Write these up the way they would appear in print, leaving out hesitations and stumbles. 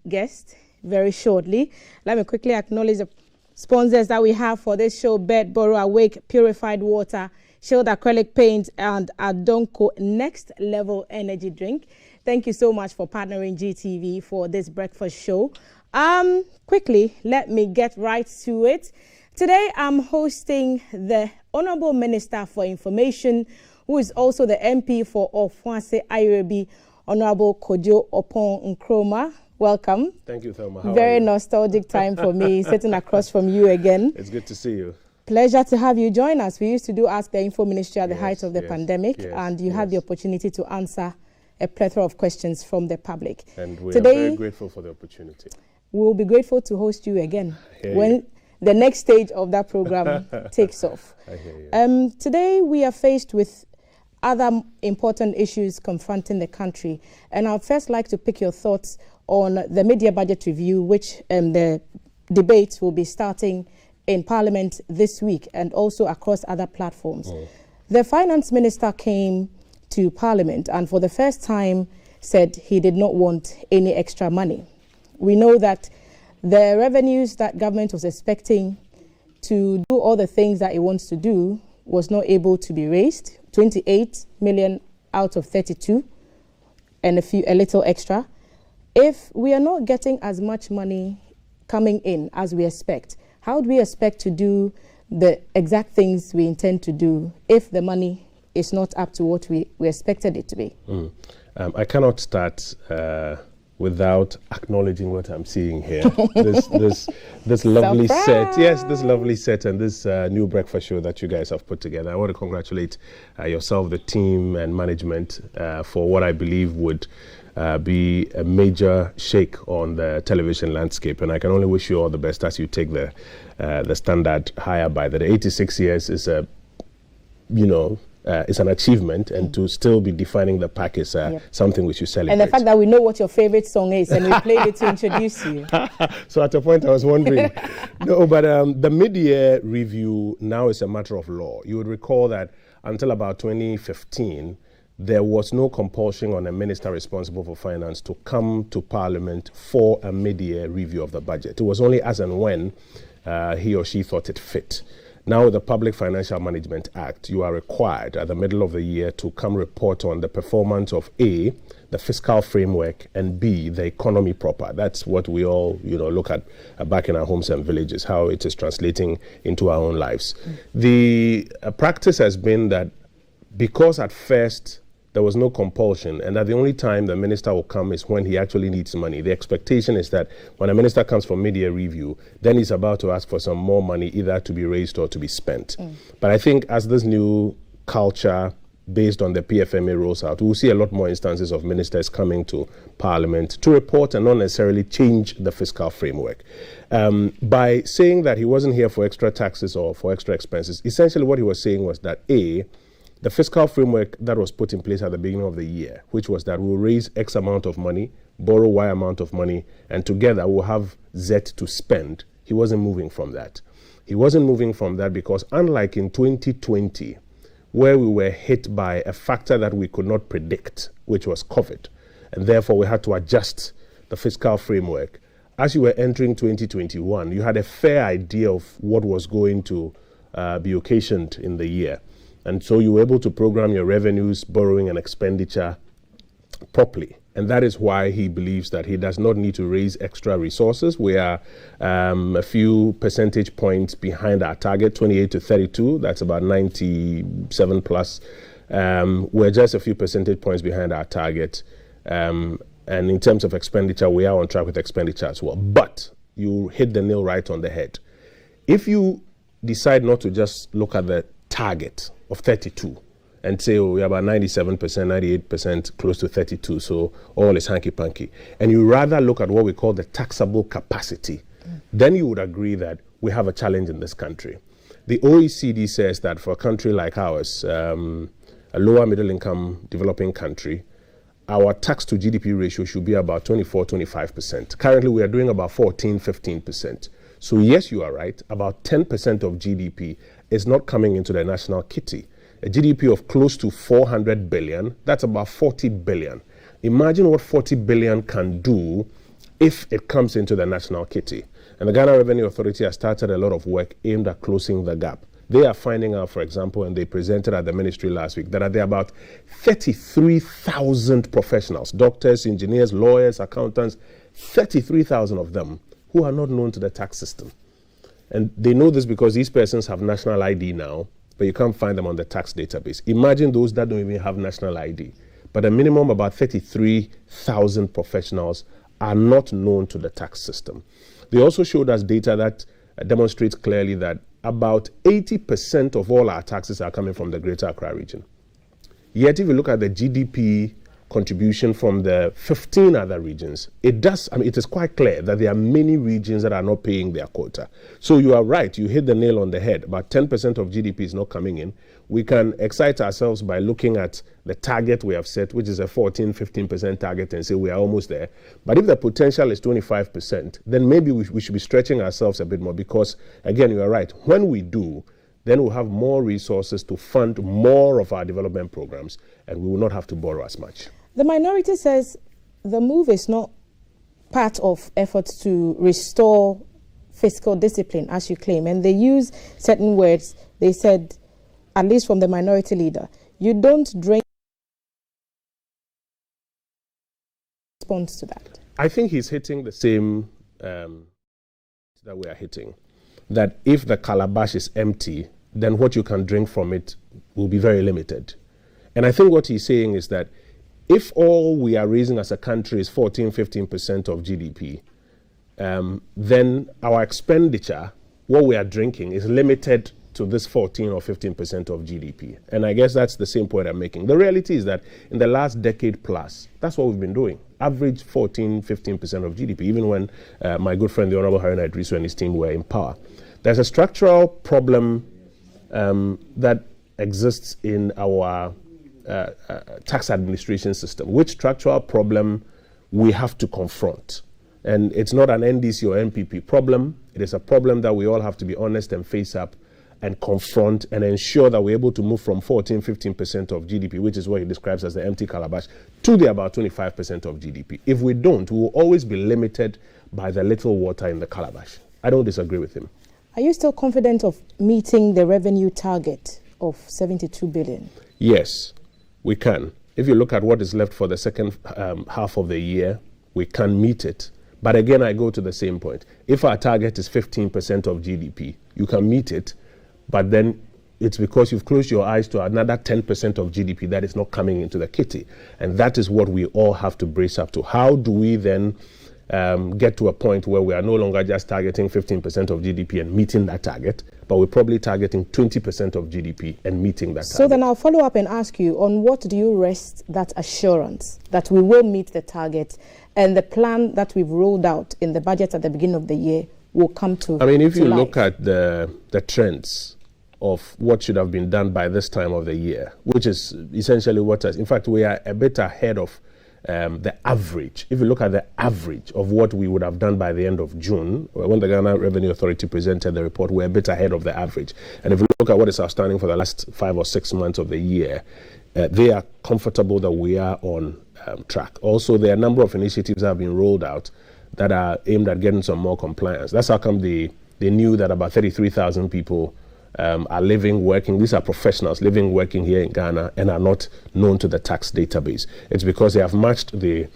guest very shortly. Let me quickly acknowledge the sponsors that we have for this show: Bed, Borrow Awake, Purified Water, Shield Acrylic Paint, and Adonko Next Level Energy Drink. Thank you so much for partnering GTV for this breakfast show. Quickly, let me get right to it. Today, I'm hosting the Honorable Minister for Information, who is also the MP for Oppong, Honorable Kojo Oppong Nkrumah. Welcome. Thank you, Thelma. How Very are you? nostalgic time for me, sitting across from you again. It's good to see you. Pleasure to have you join us. We used to do Ask the Info Ministry at the height of the pandemic, and you had the opportunity to answer a plethora of questions from the public. And we Today, are very grateful for the opportunity. We will be grateful to host you again when the next stage of that program takes off. I hear you. Today, we are faced with other important issues confronting the country. And I'd first like to pick your thoughts on the mid-year budget review, which the debate will be starting in Parliament this week and also across other platforms. The Finance Minister came to Parliament and for the first time said he did not want any extra money. We know that the revenues that government was expecting to do all the things that it wants to do was not able to be raised. 28 million out of 32 and a little extra. If we are not getting as much money coming in as we expect, how do we expect to do the exact things we intend to do if the money is not up to what we expected it to be? I cannot start without acknowledging what I'm seeing here. this lovely set. Yes, this lovely set and this new breakfast show that you guys have put together. I want to congratulate yourself, the team and management for what I believe would be a major shake on the television landscape, and I can only wish you all the best as you take the standard higher by that. 86 years is it's an achievement, and to still be defining the pack is something which you celebrate. And the fact that we know what your favorite song is, and we played it to introduce you. So at a point I was wondering. No, but the mid-year review now is a matter of law. You would recall that until about 2015, there was no compulsion on a minister responsible for finance to come to Parliament for a mid-year review of the budget. It was only as and when he or she thought it fit. Now, with the Public Financial Management Act, you are required at the middle of the year to come report on the performance of A, the fiscal framework, and B, the economy proper. That's what we all, look at back in our homes and villages, how it is translating into our own lives. The practice has been that because at first there was no compulsion, and that the only time the minister will come is when he actually needs money. The expectation is that when a minister comes for mid-year review, then he's about to ask for some more money, either to be raised or to be spent. But I think as this new culture based on the PFMA rolls out, we'll see a lot more instances of ministers coming to Parliament to report and not necessarily change the fiscal framework. By saying that he wasn't here for extra taxes or for extra expenses, essentially what he was saying was that A, the fiscal framework that was put in place at the beginning of the year, which was that we'll raise X amount of money, borrow Y amount of money, and together we'll have Z to spend, he wasn't moving from that. He wasn't moving from that because unlike in 2020, where we were hit by a factor that we could not predict, which was COVID, and therefore we had to adjust the fiscal framework, as you were entering 2021, you had a fair idea of what was going to be occasioned in the year. And so you were able to program your revenues, borrowing and expenditure properly. And that is why he believes that he does not need to raise extra resources. We are a few percentage points behind our target, 28 to 32. That's about 97 plus. We're just a few percentage points behind our target. And in terms of expenditure, we are on track with expenditure as well. But you hit the nail right on the head. If you decide not to just look at the target of 32 and say, oh, we're about 97%, 98%, close to 32, so all is hanky-panky, and you rather look at what we call the taxable capacity, then you would agree that we have a challenge in this country. The OECD says that for a country like ours, a lower middle-income developing country, our tax to GDP ratio should be about 24, 25%. Currently, we are doing about 14, 15%. So yes, you are right, about 10% of GDP is not coming into the national kitty. A GDP of close to 400 billion, that's about 40 billion. Imagine what 40 billion can do if it comes into the national kitty. And the Ghana Revenue Authority has started a lot of work aimed at closing the gap. They are finding out, for example, and they presented at the ministry last week, that there are about 33,000 professionals, doctors, engineers, lawyers, accountants, 33,000 of them who are not known to the tax system. And they know this because these persons have national ID now, but you can't find them on the tax database. Imagine those that don't even have national ID. But a minimum about 33,000 professionals are not known to the tax system. They also showed us data that demonstrates clearly that about 80% of all our taxes are coming from the Greater Accra region. Yet if you look at the GDP contribution from the 15 other regions, it is quite clear that there are many regions that are not paying their quota. So you are right, you hit the nail on the head. About 10% of GDP is not coming in. We can excite ourselves by looking at the target we have set, which is a 14-15% target, and say we are almost there. But if the potential is 25%, then maybe we should be stretching ourselves a bit more, because again, you are right, when we do, then we'll have more resources to fund more of our development programs, and we will not have to borrow as much. The minority says the move is not part of efforts to restore fiscal discipline, as you claim, and they use certain words. They said, at least from the minority leader, you don't drain. Response to that? I think he's hitting the same that we are hitting. That if the calabash is empty, then what you can drink from it will be very limited. And I think what he's saying is that if all we are raising as a country is 14-15% of GDP, then our expenditure, what we are drinking, is limited to this 14 or 15% of GDP. And I guess that's the same point I'm making. The reality is that in the last decade plus, that's what we've been doing. Average 14-15% of GDP, even when my good friend, the Honorable Haruna Idrisu, and his team were in power. There's a structural problem that exists in our tax administration system, which structural problem we have to confront. And it's not an NDC or NPP problem. It is a problem that we all have to be honest and face up and confront and ensure that we're able to move from 14-15% of GDP, which is what he describes as the empty calabash, to the about 25% of GDP. If we don't, we will always be limited by the little water in the calabash. I don't disagree with him. Are you still confident of meeting the revenue target of 72 billion? Yes, we can. If you look at what is left for the second half of the year, we can meet it. But again, I go to the same point. If our target is 15% of GDP, you can meet it, but then it's because you've closed your eyes to another 10% of GDP that is not coming into the kitty. And that is what we all have to brace up to. How do we then get to a point where we are no longer just targeting 15% of GDP and meeting that target, but we're probably targeting 20% of GDP and meeting that target. So then I'll follow up and ask you, on what do you rest that assurance that we will meet the target and the plan that we've rolled out in the budget at the beginning of the year will come to I mean, if you life? look at the trends of what should have been done by this time of the year, which is essentially what has, in fact, we are a bit ahead of the average. If you look at the average of what we would have done by the end of June, when the Ghana Revenue Authority presented the report, we're a bit ahead of the average. And if you look at what is outstanding for the last 5 or 6 months of the year, they are comfortable that we are on track. Also, there are a number of initiatives that have been rolled out that are aimed at getting some more compliance. That's how come they knew that about 33,000 people are living, working. These are professionals living, working here in Ghana and are not known to the tax database. It's because they have matched the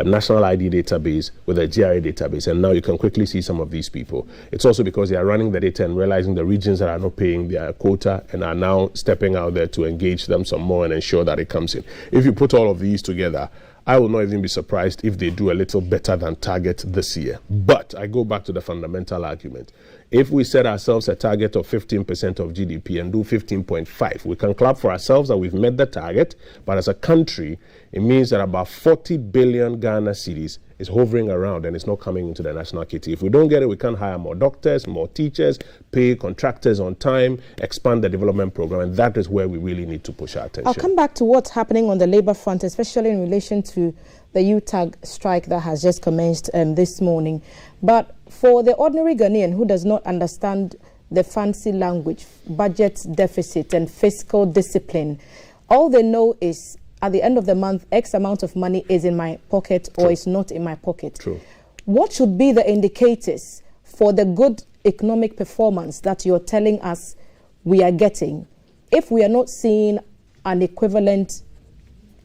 national ID database with the GRA database, and now you can quickly see some of these people. It's also because they are running the data and realizing the regions that are not paying their quota and are now stepping out there to engage them some more and ensure that it comes in. If you put all of these together, I will not even be surprised if they do a little better than target this year. But I go back to the fundamental argument. If we set ourselves a target of 15% of GDP and do 15.5, we can clap for ourselves that we've met the target. But as a country, it means that about 40 billion Ghana cedis is hovering around and it's not coming into the national kitty. If we don't get it, we can't hire more doctors, more teachers, pay contractors on time, expand the development program, and that is where we really need to push our attention. I'll come back to what's happening on the labor front, especially in relation to the UTAG strike that has just commenced this morning. But for the ordinary Ghanaian who does not understand the fancy language, budget deficit and fiscal discipline, all they know is at the end of the month, X amount of money is in my pocket or is not in my pocket. True. what should be the indicators for the good economic performance that you're telling us we are getting if we are not seeing an equivalent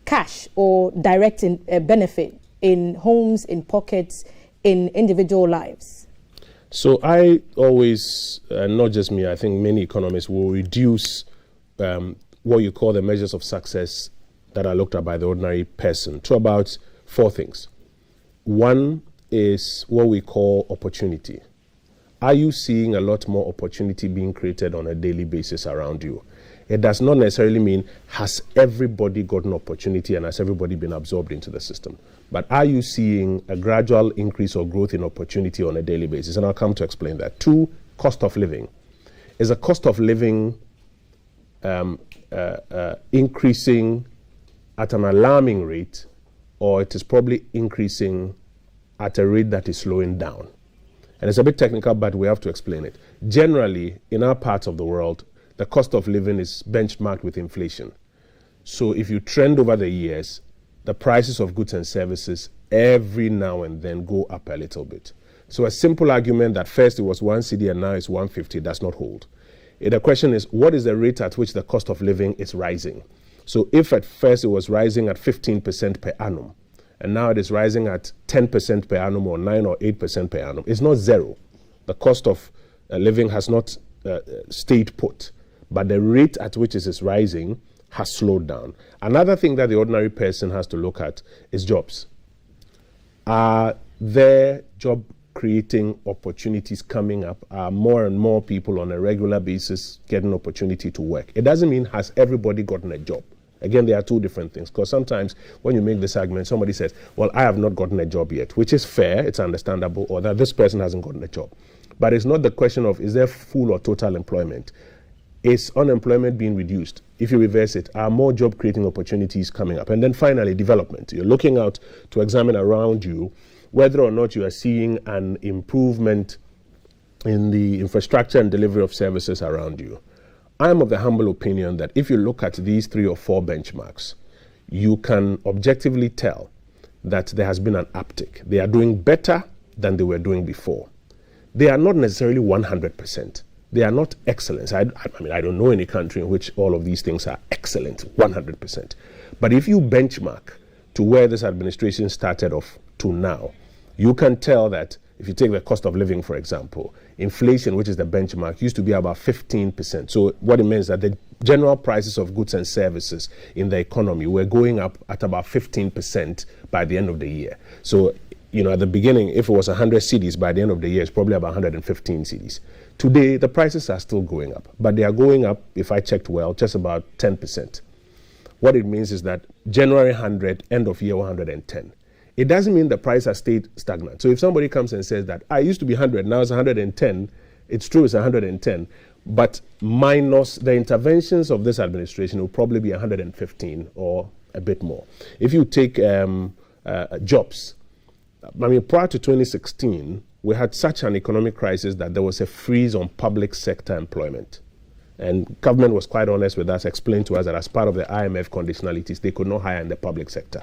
cash or direct benefit in homes, in pockets, in individual lives? So I always, not just me, I think many economists will reduce what you call the measures of success that are looked at by the ordinary person to about 4 things. One is what we call opportunity. Are you seeing a lot more opportunity being created on a daily basis around you? It does not necessarily mean has everybody gotten opportunity and has everybody been absorbed into the system. But are you seeing a gradual increase or growth in opportunity on a daily basis? And I'll come to explain that. 2, cost of living. Is the cost of living increasing at an alarming rate, or it is probably increasing at a rate that is slowing down? And it's a bit technical, but we have to explain it. Generally, in our parts of the world, the cost of living is benchmarked with inflation. So if you trend over the years, the prices of goods and services every now and then go up a little bit. So a simple argument that first it was 1 cedi and now it's 150 does not hold. The question is, what is the rate at which the cost of living is rising? So if at first it was rising at 15% per annum, and now it is rising at 10% per annum or 9 or 8% per annum, it's not zero. The cost of living has not stayed put, but the rate at which it is rising has slowed down. Another thing that the ordinary person has to look at is jobs. Are there job creating opportunities coming up? Are more and more people on a regular basis getting opportunity to work? It doesn't mean has everybody gotten a job. Again, there are 2 different things, because sometimes when you make this argument, somebody says, well, I have not gotten a job yet, which is fair, it's understandable, or that this person hasn't gotten a job. But it's not the question of is there full or total employment. Is unemployment being reduced? If you reverse it, are more job creating opportunities coming up? And then finally, development. You're looking out to examine around you whether or not you are seeing an improvement in the infrastructure and delivery of services around you. I am of the humble opinion that if you look at these 3 or 4 benchmarks, you can objectively tell that there has been an uptick. They are doing better than they were doing before. They are not necessarily 100%. They are not excellence. I mean, I don't know any country in which all of these things are excellent, 100%. But if you benchmark to where this administration started off to now, you can tell that if you take the cost of living, for example, inflation, which is the benchmark, used to be about 15%. So what it means is that the general prices of goods and services in the economy were going up at about 15% by the end of the year. So, you know, at the beginning, if it was 100 cedis, by the end of the year, it's probably about 115 cedis. Today, the prices are still going up, but they are going up, if I checked well, just about 10%. What it means is that January 100, end of year 110. It doesn't mean the price has stayed stagnant. So if somebody comes and says that I used to be 100, now it's 110, it's true it's 110, but minus the interventions of this administration, it will probably be 115 or a bit more. If you take jobs, I mean, prior to 2016, we had such an economic crisis that there was a freeze on public sector employment. And government was quite honest with us, explained to us that as part of the IMF conditionalities, they could not hire in the public sector.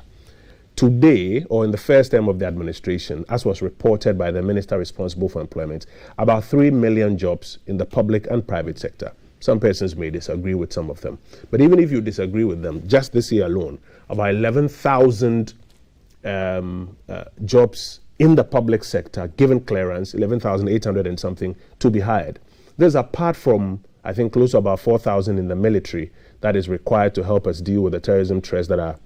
Today, or in the first term of the administration, as was reported by the minister responsible for employment, about 3 million jobs in the public and private sector. Some persons may disagree with some of them. But even if you disagree with them, just this year alone, about 11,000 jobs in the public sector given clearance, 11,800 and something, to be hired. This is apart from, I think, close to about 4,000 in the military that is required to help us deal with the terrorism threats that are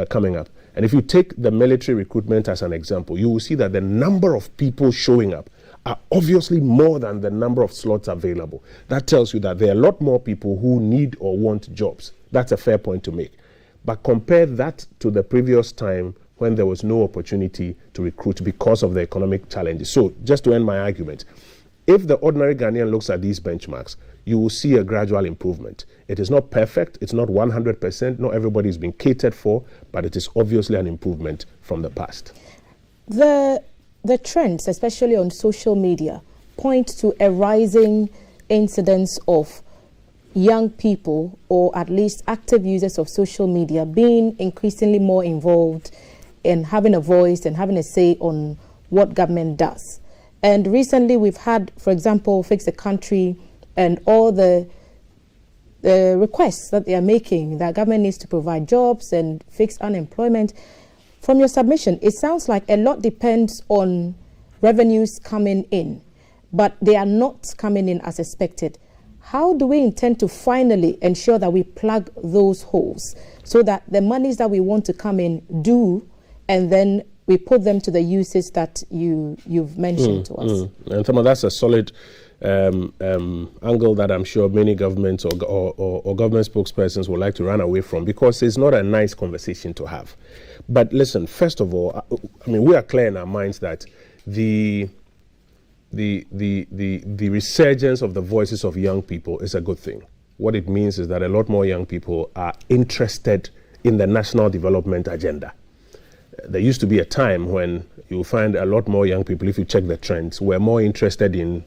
coming up. And if you take the military recruitment as an example, you will see that the number of people showing up are obviously more than the number of slots available. That tells you that there are a lot more people who need or want jobs. That's a fair point to make. But compare that to the previous time when there was no opportunity to recruit because of the economic challenges. So just to end my argument, if the ordinary Ghanaian looks at these benchmarks, you will see a gradual improvement. It is not perfect, it's not 100%, not everybody is being catered for, but it is obviously an improvement from the past. The trends, especially on social media, point to a rising incidence of young people, or at least active users of social media, being increasingly more involved in having a voice and having a say on what government does. And recently we've had, for example, Fix the Country and all the requests that they are making, that government needs to provide jobs and fix unemployment. From your submission, it sounds like a lot depends on revenues coming in, but they are not coming in as expected. How do we intend to finally ensure that we plug those holes so that the monies that we want to come in do, and then we put them to the uses that you've mentioned to us? And Tama, that's a solid angle that I'm sure many governments or government spokespersons would like to run away from, because it's not a nice conversation to have. But listen, first of all, I mean, we are clear in our minds that the resurgence of the voices of young people is a good thing. What it means is that a lot more young people are interested in the national development agenda. There used to be a time when you find a lot more young people, if you check the trends, were more interested in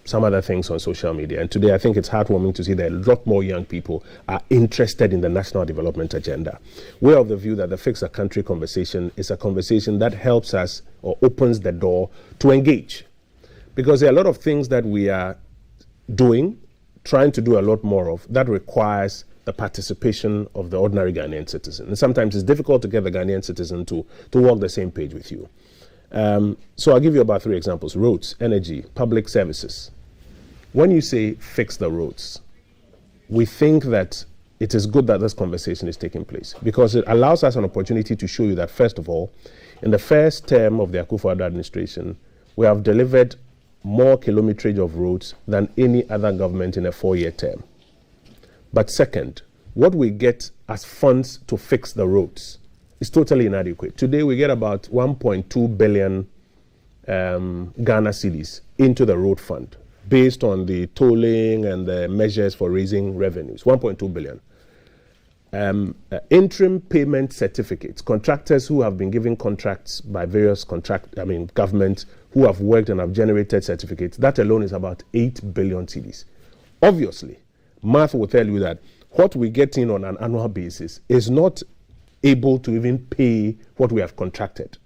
some other things on social media. And today I think it's heartwarming to see that a lot more young people are interested in the national development agenda. We're of the view that the Fix the Country conversation is a conversation that helps us or opens the door to engage. Because there are a lot of things that we are doing, trying to do a lot more of, that requires the participation of the ordinary Ghanaian citizen. And sometimes it's difficult to get the Ghanaian citizen to walk the same page with you. So I'll give you about 3 examples: roads, energy, public services. When you say fix the roads, we think that it is good that this conversation is taking place, because it allows us an opportunity to show you that, first of all, in the first term of the Akufo-Addo administration, we have delivered more kilometrage of roads than any other government in a 4-year term. But second, what we get as funds to fix the roads is totally inadequate. Today we get about 1.2 billion Ghana cedis into the road fund based on the tolling and the measures for raising revenues. 1.2 billion. Interim payment certificates, contractors who have been given contracts by various governments who have worked and have generated certificates, that alone is about 8 billion cedis. Obviously, math will tell you that what we get in on an annual basis is not able to even pay what we have contracted,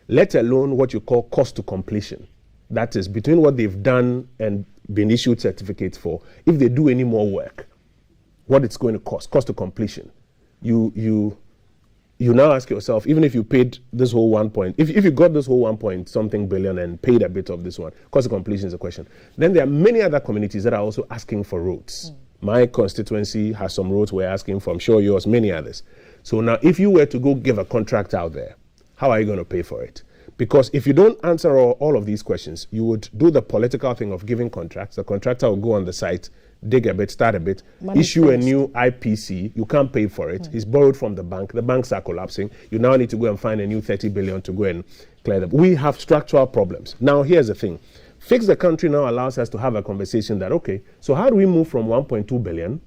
let alone what you call cost to completion. That is, between what they've done and been issued certificates for, if they do any more work, what it's going to cost to completion. You now ask yourself, even if you paid this whole if you got this whole 1 point something billion and paid a bit of this one, cost of completion is a question. Then there are many other communities that are also asking for roads. My constituency has some roads we're asking for, I'm sure yours, many others. So now if you were to go give a contract out there, how are you going to pay for it? Because if you don't answer all of these questions, you would do the political thing of giving contracts. The contractor will go on the site, dig a bit, start a bit, issue a new IPC. You can't pay for it. He's borrowed from the bank. The banks are collapsing. You now need to go and find a new 30 billion to go and clear them. We have structural problems. Now, here's the thing. Fix the Country now allows us to have a conversation that, okay, so how do we move from 1.2 billion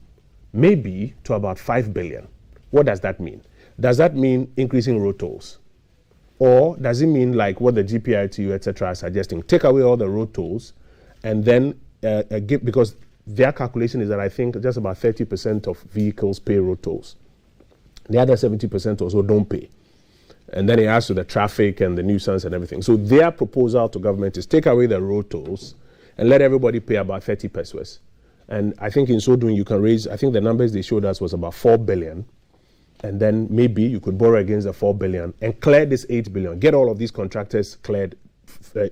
maybe to about 5 billion? What does that mean? Does that mean increasing road tolls? Or does it mean like what the GPITU, etc. are suggesting? Take away all the road tolls and then because their calculation is that I think just about 30% of vehicles pay road tolls. The other 70% also don't pay. And then it adds to the traffic and the nuisance and everything. So their proposal to government is take away the road tolls and let everybody pay about 30 pesos. And I think in so doing you can raise, I think the numbers they showed us was about 4 billion. And then maybe you could borrow against the 4 billion and clear this 8 billion. Get all of these contractors cleared,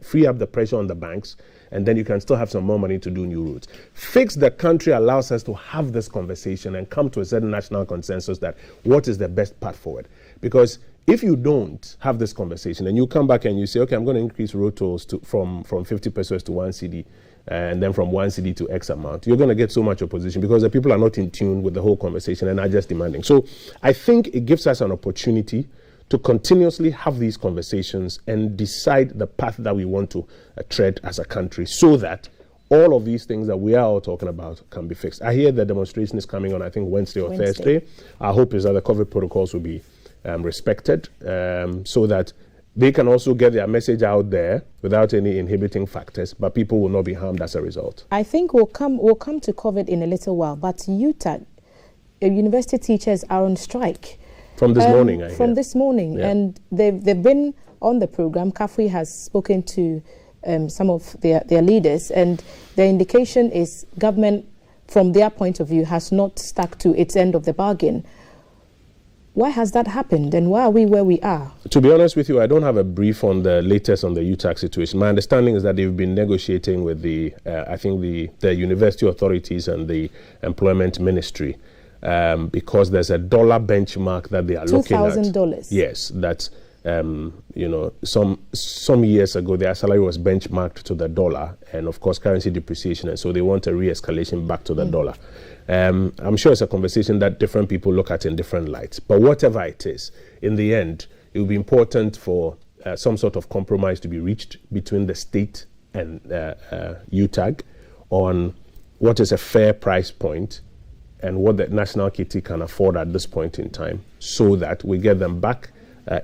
free up the pressure on the banks, and then you can still have some more money to do new roads. Fix the Country allows us to have this conversation and come to a certain national consensus that what is the best path forward. Because if you don't have this conversation and you come back and you say, okay, I'm going to increase road tolls from 50 pesos to 1 cedi, and then from 1 cedi to X amount, you're going to get so much opposition because the people are not in tune with the whole conversation and are just demanding. So I think it gives us an opportunity to continuously have these conversations and decide the path that we want to tread as a country so that all of these things that we are all talking about can be fixed. I hear the demonstration is coming on, I think, Wednesday or Thursday. Our hope is that the COVID protocols will be respected so that they can also get their message out there without any inhibiting factors, but people will not be harmed as a result. I think we'll come to COVID in a little while, but UTAG, university teachers are on strike. From this morning, I From hear. this morning. Yeah. And they've been on the program. Kafui has spoken to some of their leaders, and the indication is government, from their point of view, has not stuck to its end of the bargain. Why has that happened, and why are we where we are? To be honest with you, I don't have a brief on the latest on the UTAC situation. My understanding is that they've been negotiating with the university authorities and the employment ministry because there's a dollar benchmark that they are looking at. $2,000. Yes, that's some years ago their salary was benchmarked to the dollar, and of course currency depreciation, and so they want a re-escalation back to the dollar. I'm sure it's a conversation that different people look at in different lights, but whatever it is, in the end, it will be important for some sort of compromise to be reached between the state and UTAG on what is a fair price point and what the national kitty can afford at this point in time, so that we get them back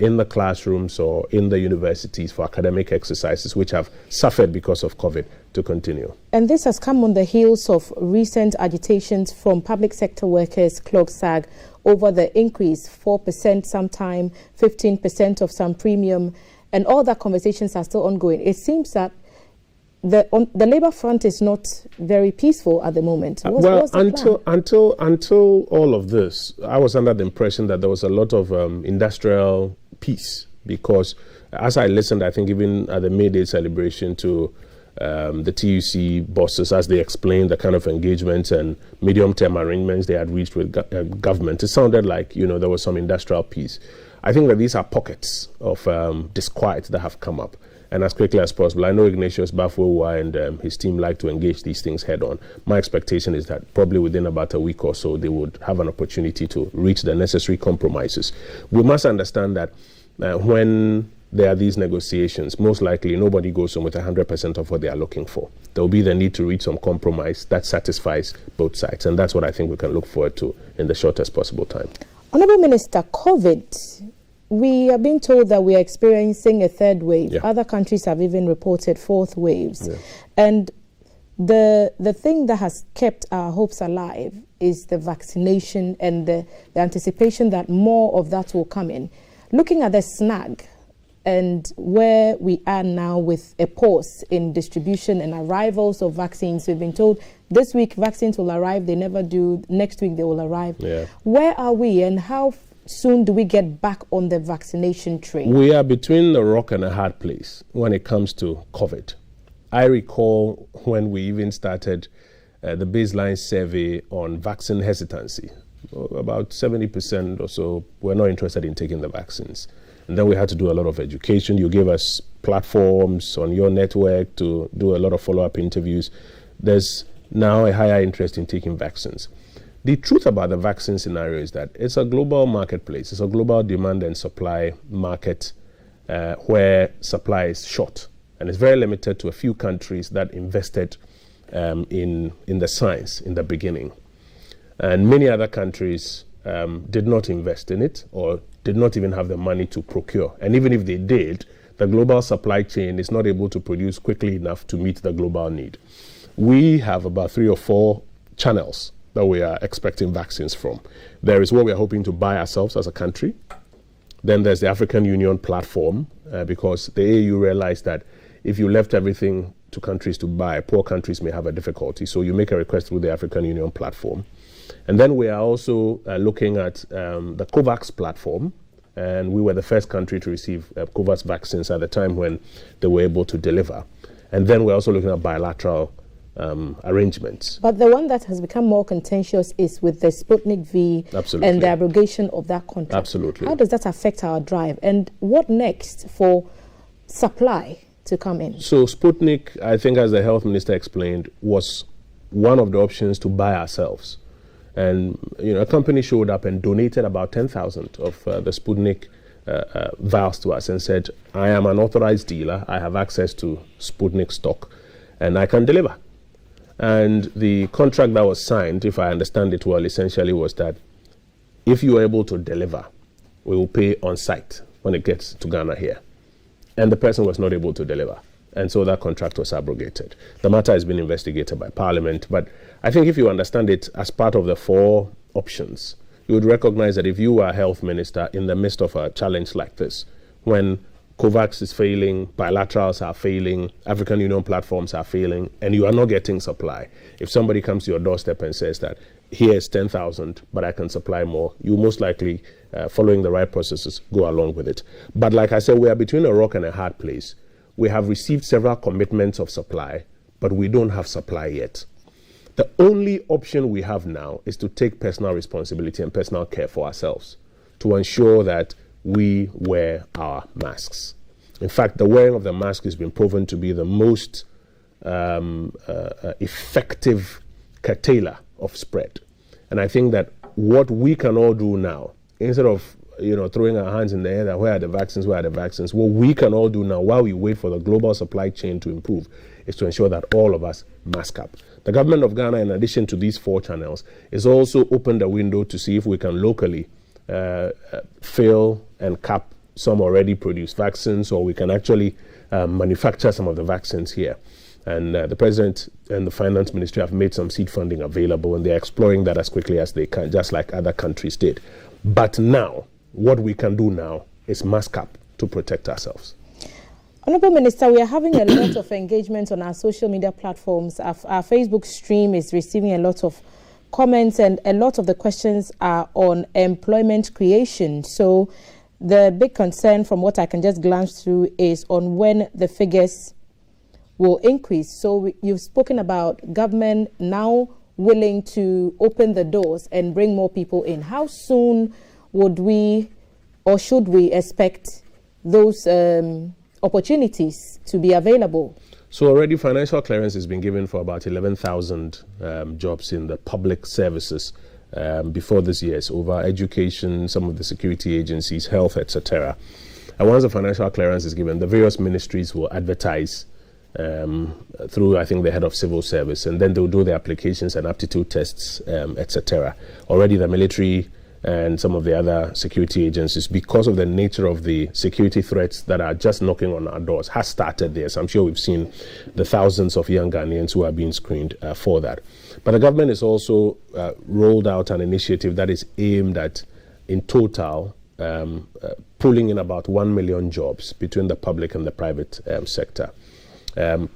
in the classrooms or in the universities for academic exercises which have suffered because of COVID to continue. And this has come on the heels of recent agitations from public sector workers, CLOG-SAG, over the increase, 4% sometime, 15% of some premium, and all that conversations are still ongoing. It seems that the labour front is not very peaceful at the moment. Until all of this, I was under the impression that there was a lot of industrial peace, because as I listened, I think even at the May Day celebration to the TUC bosses, as they explained the kind of engagements and medium-term arrangements they had reached with government, it sounded like there was some industrial peace. I think that these are pockets of disquiet that have come up. And as quickly as possible, I know Ignatius Bafwewa and his team like to engage these things head on. My expectation is that probably within about a week or so, they would have an opportunity to reach the necessary compromises. We must understand that when there are these negotiations, most likely nobody goes home with 100% of what they are looking for. There will be the need to reach some compromise that satisfies both sides. And that's what I think we can look forward to in the shortest possible time. Honourable Minister, COVID, we are being told that we are experiencing a third wave. Yeah. Other countries have even reported fourth waves. Yeah. And the thing that has kept our hopes alive is the vaccination and the anticipation that more of that will come in. Looking at the snag and where we are now with a pause in distribution and arrivals of vaccines, we've been told this week vaccines will arrive, they never do, next week they will arrive. Yeah. Where are we, and how soon do we get back on the vaccination train? We are between a rock and a hard place when it comes to COVID. I recall when we even started the baseline survey on vaccine hesitancy. About 70% or so were not interested in taking the vaccines. And then we had to do a lot of education. You gave us platforms on your network to do a lot of follow-up interviews. There's now a higher interest in taking vaccines. The truth about the vaccine scenario is that it's a global marketplace. It's a global demand and supply market where supply is short. And it's very limited to a few countries that invested in the science in the beginning. And many other countries did not invest in it or did not even have the money to procure. And even if they did, the global supply chain is not able to produce quickly enough to meet the global need. We have about 3 or 4 channels that we are expecting vaccines from. There is what we are hoping to buy ourselves as a country. Then there's the African Union platform, because the AU realized that if you left everything to countries to buy, poor countries may have a difficulty. So you make a request through the African Union platform. And then we are also looking at the COVAX platform. And we were the first country to receive COVAX vaccines at the time when they were able to deliver. And then we're also looking at bilateral arrangements. But the one that has become more contentious is with the Sputnik V. Absolutely. And the abrogation of that contract. Absolutely. How does that affect our drive? And what next for supply to come in? So Sputnik, I think as the health minister explained, was one of the options to buy ourselves. And a company showed up and donated about 10,000 of the Sputnik vials to us and said, I am an authorized dealer, I have access to Sputnik stock, and I can deliver. And the contract that was signed, if I understand it well, essentially was that if you are able to deliver, we will pay on site when it gets to Ghana here. And the person was not able to deliver. And so that contract was abrogated. The matter has been investigated by Parliament. But I think if you understand it as part of the 4 options, you would recognize that if you were a health minister in the midst of a challenge like this, when COVAX is failing, bilaterals are failing, African Union platforms are failing, and you are not getting supply, if somebody comes to your doorstep and says that, here is 10,000, but I can supply more, you most likely, following the right processes, go along with it. But like I said, we are between a rock and a hard place. We have received several commitments of supply, but we don't have supply yet. The only option we have now is to take personal responsibility and personal care for ourselves to ensure that we wear our masks. In fact, the wearing of the mask has been proven to be the most effective curtailer of spread. And I think that what we can all do now, instead of throwing our hands in the air that where are the vaccines, what we can all do now while we wait for the global supply chain to improve is to ensure that all of us mask up. The government of Ghana, in addition to these 4 channels, is also opened a window to see if we can locally fill and cap some already produced vaccines, or we can actually manufacture some of the vaccines here. And the President and the Finance Ministry have made some seed funding available, and they're exploring that as quickly as they can, just like other countries did. But now, what we can do now is mask up to protect ourselves. Honourable Minister, we are having a lot of engagement on our social media platforms. Our Facebook stream is receiving a lot of comments, and a lot of the questions are on employment creation. So the big concern, from what I can just glance through, is on when the figures will increase. So you've spoken about government now willing to open the doors and bring more people in. How soon would we or should we expect those opportunities to be available? So already financial clearance has been given for about 11,000 jobs in the public services before this year is over: education, some of the security agencies, health, etc. And once the financial clearance is given, the various ministries will advertise through, I think, the head of civil service, and then they'll do the applications and aptitude tests, etc. Already the military and some of the other security agencies, because of the nature of the security threats that are just knocking on our doors, has started there. So I'm sure we've seen the thousands of young Ghanaians who are being screened for that. But the government has also rolled out an initiative that is aimed at, in total, pulling in about 1 million jobs between the public and the private sector.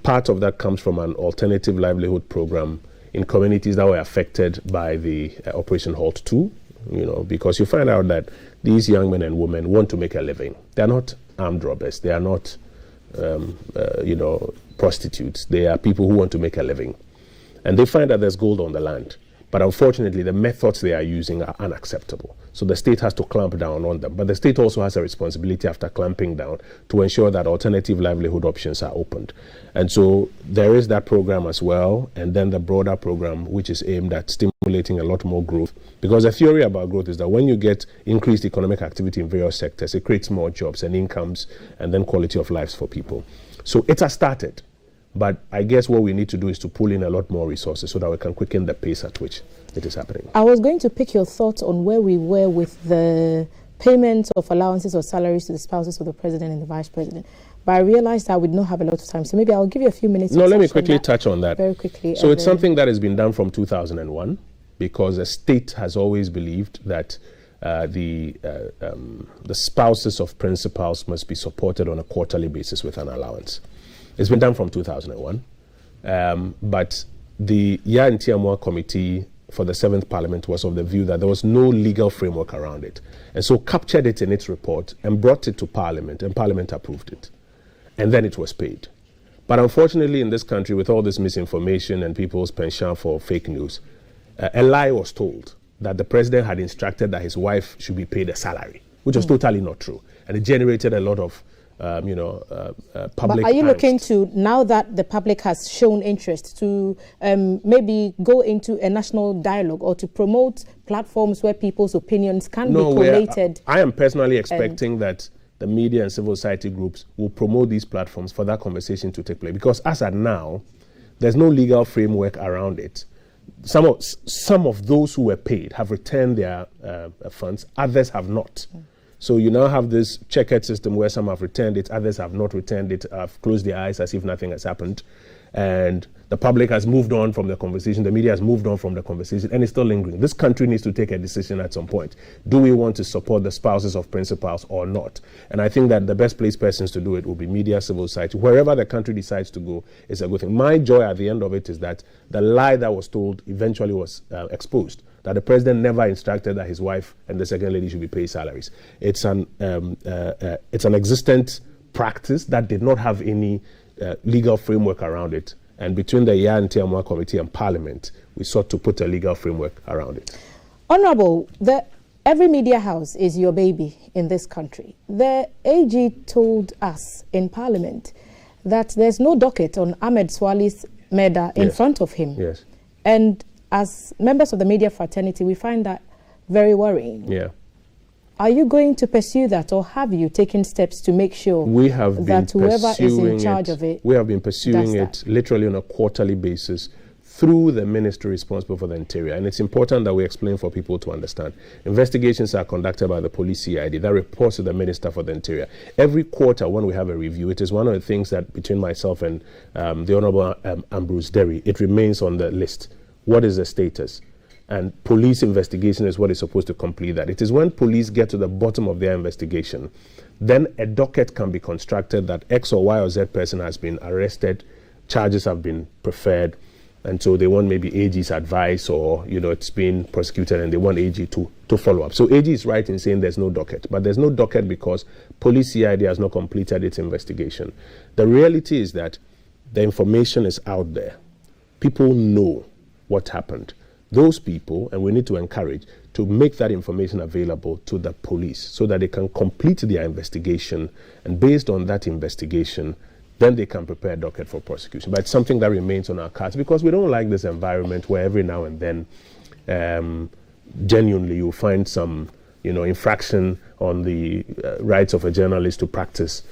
Part of that comes from an alternative livelihood program in communities that were affected by the Operation Halt 2. Because you find out that these young men and women want to make a living. They are not armed robbers. They are not, prostitutes. They are people who want to make a living. And they find that there's gold on the land. But unfortunately, the methods they are using are unacceptable. So the state has to clamp down on them. But the state also has a responsibility, after clamping down, to ensure that alternative livelihood options are opened. And so there is that program as well, and then the broader program, which is aimed at stimulating a lot more growth. Because the theory about growth is that when you get increased economic activity in various sectors, it creates more jobs and incomes, and then quality of lives for people. So it has started. But I guess what we need to do is to pull in a lot more resources so that we can quicken the pace at which it is happening. I was going to pick your thoughts on where we were with the payment of allowances or salaries to the spouses of the president and the vice president. But I realized I would not have a lot of time. So maybe I'll give you a few minutes. No, let me quickly touch on that. Very quickly. So it's something that has been done from 2001, because the state has always believed that the spouses of principals must be supported on a quarterly basis with an allowance. It's been done from 2001, but the Ya Ntiamwa Committee for the 7th Parliament was of the view that there was no legal framework around it, and so captured it in its report and brought it to Parliament, and Parliament approved it, and then it was paid. But unfortunately, in this country, with all this misinformation and people's penchant for fake news, a lie was told that the president had instructed that his wife should be paid a salary, which was totally not true, and it generated a lot of public. But are you looking to, now that the public has shown interest, to maybe go into a national dialogue or to promote platforms where people's opinions can be collated? I am personally expecting that the media and civil society groups will promote these platforms for that conversation to take place, because as at now, there's no legal framework around it. Some of those who were paid have returned their funds, others have not. So you now have this checkered system where some have returned it, others have not returned it, have closed their eyes as if nothing has happened. and the public has moved on from the conversation, the media has moved on from the conversation, and it's still lingering. This country needs to take a decision at some point. Do we want to support the spouses of principals or not? And I think that the best placed persons to do it will be media, civil society. Wherever the country decides to go is a good thing. My joy at the end of it is that the lie that was told eventually was exposed, that the president never instructed that his wife and the second lady should be paid salaries. It's an existent practice that did not have any legal framework around it. And between the Ya and Tiamwa Committee and Parliament, we sought to put a legal framework around it. Honorable, every media house is your baby in this country. The AG told us in Parliament that there's no docket on Ahmed Swali's murder in front of him. Yes. And as members of the media fraternity, we find that very worrying. Yeah. Are you going to pursue that, or have you taken steps to make sure that whoever is in charge of it? We have been pursuing it literally on a quarterly basis through the ministry responsible for the interior. And it's important that we explain for people to understand. Investigations are conducted by the police CID that reports to the Minister for the Interior. Every quarter when we have a review, it is one of the things that between myself and the Honorable Ambrose Derry, it remains on the list. What is the status? And police investigation is what is supposed to complete that. It is when police get to the bottom of their investigation, then a docket can be constructed that X or Y or Z person has been arrested, charges have been preferred, and so they want maybe AG's advice, or it's been prosecuted and they want AG to follow up. So AG is right in saying there's no docket, but there's no docket because police CID has not completed its investigation. The reality is that the information is out there. People know what happened. Those people, and we need to encourage, to make that information available to the police so that they can complete their investigation, and based on that investigation, then they can prepare a docket for prosecution. But it's something that remains on our cards because we don't like this environment where every now and then, genuinely, you'll find some, infraction on the rights of a journalist to practice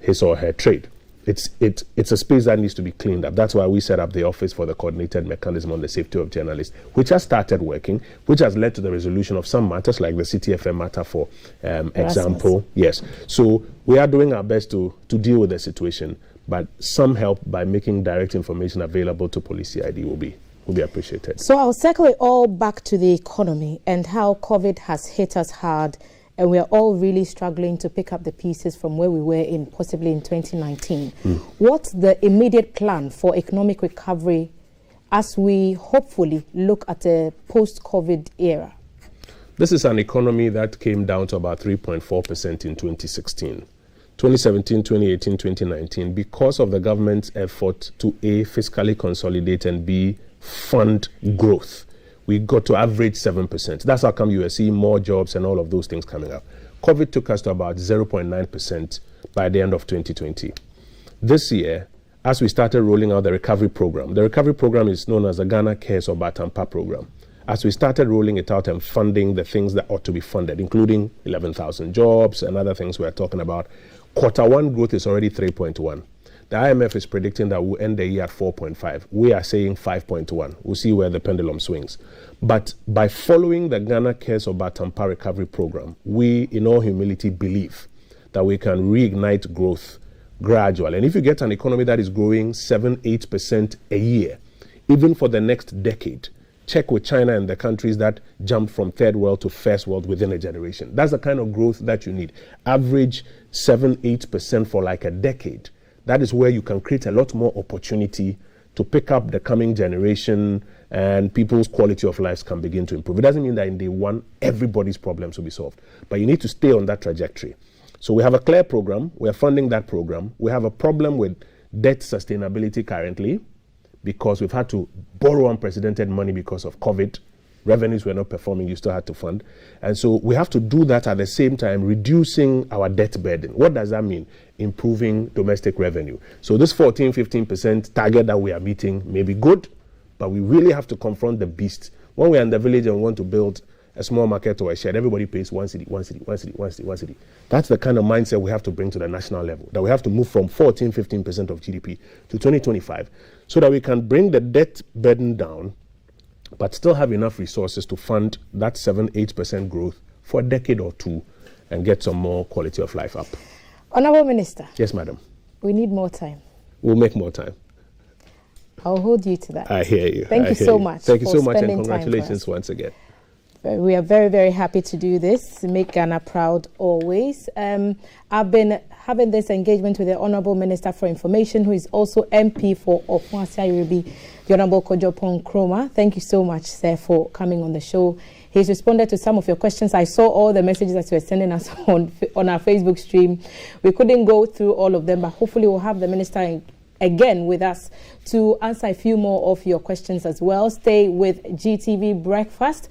his or her trade. It's a space that needs to be cleaned up. That's why we set up the Office for the Coordinated Mechanism on the Safety of Journalists, which has started working, which has led to the resolution of some matters, like the CTFM matter, for example. Yes. So we are doing our best to deal with the situation, but some help by making direct information available to police CID will be appreciated. So I'll circle it all back to the economy and how COVID has hit us hard, and we are all really struggling to pick up the pieces from where we were possibly in 2019. What's the immediate plan for economic recovery as we hopefully look at a post-COVID era? This is an economy that came down to about 3.4% in 2016. 2017, 2018, 2019, because of the government's effort to A, fiscally consolidate, and B, fund growth, we got to average 7%. That's how come you are seeing more jobs and all of those things coming up. COVID took us to about 0.9% by the end of 2020. This year, as we started rolling out the recovery program is known as the Ghana Cares or Batampa program. As we started rolling it out and funding the things that ought to be funded, including 11,000 jobs and other things we're talking about, quarter one growth is already 3.1. The IMF is predicting that we'll end the year at 4.5. We are saying 5.1. We'll see where the pendulum swings. But by following the Ghana Cares or Batampa recovery program, we, in all humility, believe that we can reignite growth gradually. And if you get an economy that is growing 7-8% a year, even for the next decade, check with China and the countries that jumped from third world to first world within a generation. That's the kind of growth that you need. Average 7-8% for like a decade. That is where you can create a lot more opportunity to pick up the coming generation, and people's quality of lives can begin to improve. It doesn't mean that in day one, everybody's problems will be solved, but you need to stay on that trajectory. So we have a clear program. We are funding that program. We have a problem with debt sustainability currently because we've had to borrow unprecedented money because of COVID. Revenues were not performing, you still had to fund. And so we have to do that at the same time, reducing our debt burden. What does that mean? Improving domestic revenue. So this 14-15% target that we are meeting may be good, but we really have to confront the beast. When we are in the village and want to build a small market or a shed, everybody pays one city. That's the kind of mindset we have to bring to the national level, that we have to move from 14-15% of GDP to 2025 so that we can bring the debt burden down, but still have enough resources to fund that 7-8% growth for a decade or two and get some more quality of life up. Honourable Minister. Yes, madam. We need more time. We'll make more time. I'll hold you to that. I hear you. Thank you so much. Thank you so much, and spending time congratulations once again. We are very, very happy to do this. Make Ghana proud always. I've been having this engagement with the Honourable Minister for Information, who is also MP for Oppong, the Honourable Kojo Nkrumah. Thank you so much, sir, for coming on the show. He's responded to some of your questions. I saw all the messages that you were sending us on our Facebook stream. We couldn't go through all of them, but hopefully we'll have the Minister again with us to answer a few more of your questions as well. Stay with GTV Breakfast.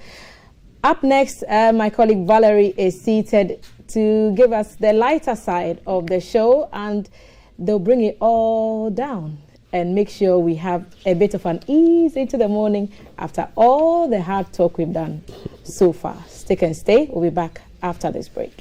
Up next, my colleague Valerie is seated to give us the lighter side of the show, and they'll bring it all down and make sure we have a bit of an ease into the morning after all the hard talk we've done so far. Stick and stay. We'll be back after this break.